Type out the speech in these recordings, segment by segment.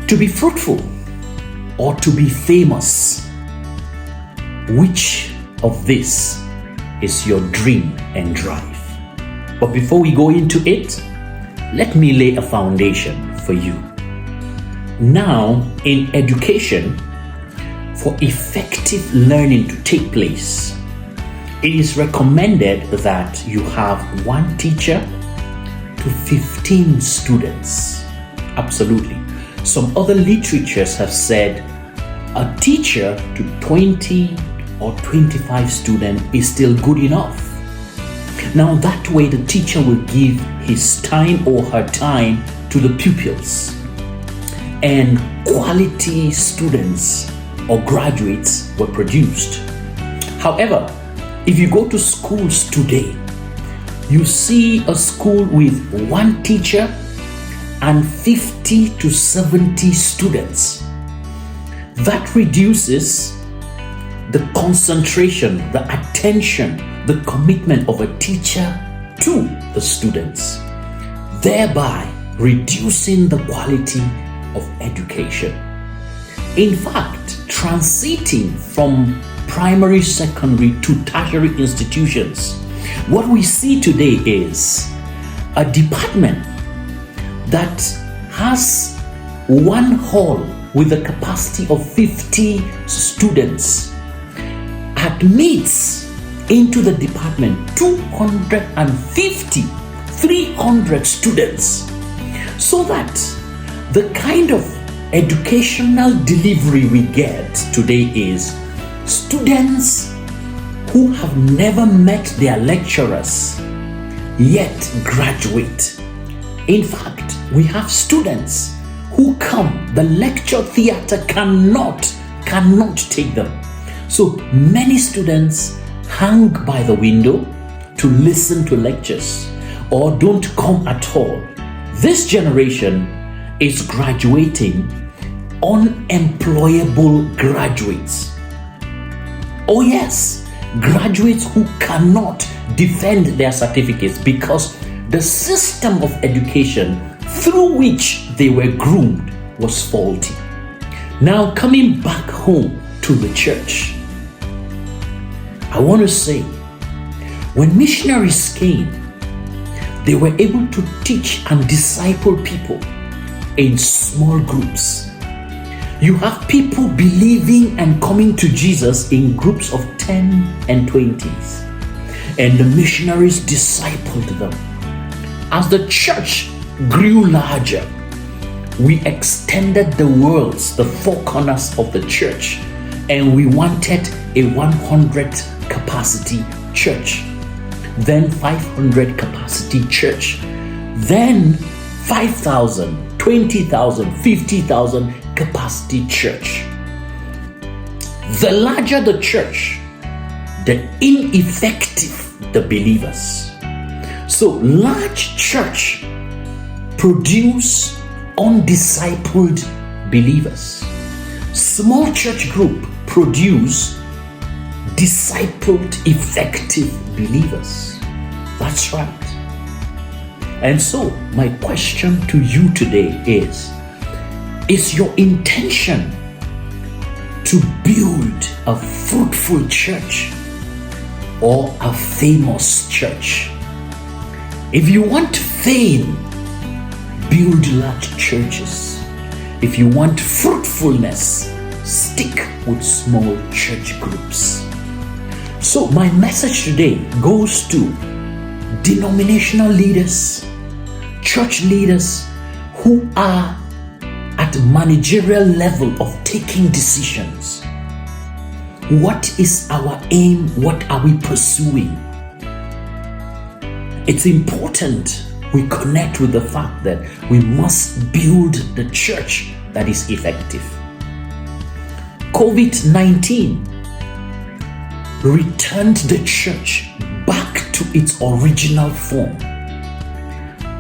To be fruitful or to be famous? Which of this is your dream and drive? But before we go into it, let me lay a foundation for you. Now, in education, for effective learning to take place, it is recommended that you have one teacher to 15 students. Absolutely. Some other literatures have said a teacher to 20 or 25 students is still good enough. Now that way the teacher will give his time or her time to the pupils, and quality students or graduates were produced. However, if you go to schools today, you see a school with one teacher and 50 to 70 students. That reduces the concentration, the attention, the commitment of a teacher to the students, thereby reducing the quality of education. In fact, transiting from primary, secondary to tertiary institutions, what we see today is a department that has one hall with a capacity of 50 students admits into the department 250, 300 students, so that the kind of educational delivery we get today is students who have never met their lecturers yet graduate. In fact, we have students who come, the lecture theater cannot take them. So many students hang by the window to listen to lectures or don't come at all. This generation is graduating unemployable graduates. Oh yes, graduates who cannot defend their certificates because the system of education through which they were groomed was faulty. Now, coming back home to the church, I want to say, when missionaries came, they were able to teach and disciple people in small groups. You have people believing and coming to Jesus in groups of 10 and 20s, and the missionaries discipled them. As the church grew larger, we extended the worlds, the four corners of the church, and we wanted a 100 capacity church, then 500 capacity church, then 5,000, 20,000, 50,000 capacity church. The larger the church, the ineffective the believers. So large church produce undiscipled believers. Small church group produce discipled, effective believers. That's right. And so my question to you today is your intention to build a fruitful church or a famous church? If you want fame, build large churches. If you want fruitfulness, stick with small church groups. So my message today goes to denominational leaders, church leaders who are at managerial level of taking decisions. What is our aim? What are we pursuing? It's important we connect with the fact that we must build the church that is effective. COVID-19 returned the church back to its original form.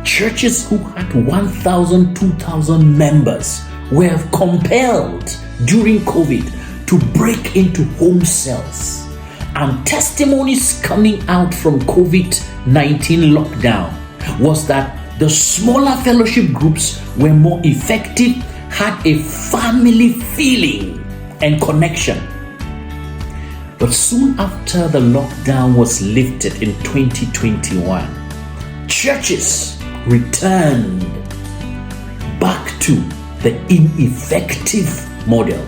Churches who had 1,000, 2,000 members were compelled during COVID to break into home cells. And testimonies coming out from COVID-19 lockdown was that the smaller fellowship groups were more effective had a family feeling and connection. But soon after the lockdown was lifted in 2021, churches returned back to the ineffective model.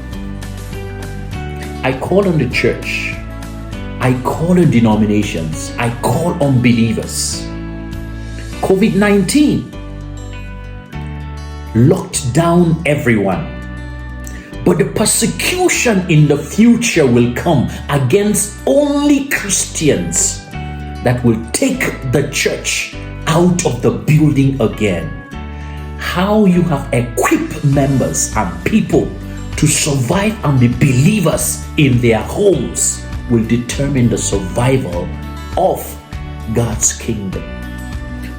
I call on the church, I call on denominations, I call on believers. COVID-19 locked down everyone, but the persecution in the future will come against only Christians that will take the church out of the building again. How you have equipped members and people to survive and be believers in their homes will determine the survival of God's kingdom.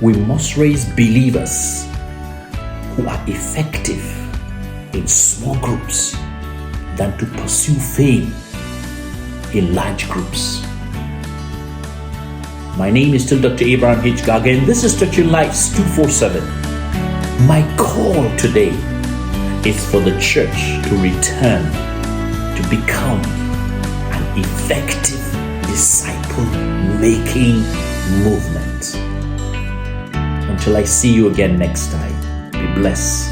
We must raise believers who are effective in small groups than to pursue fame in large groups. My name is still Dr. Abraham H. Gaga, and this is Touching Lives 247. My call today is for the church to return to become an effective disciple-making movement. Until I see you again next time, be blessed.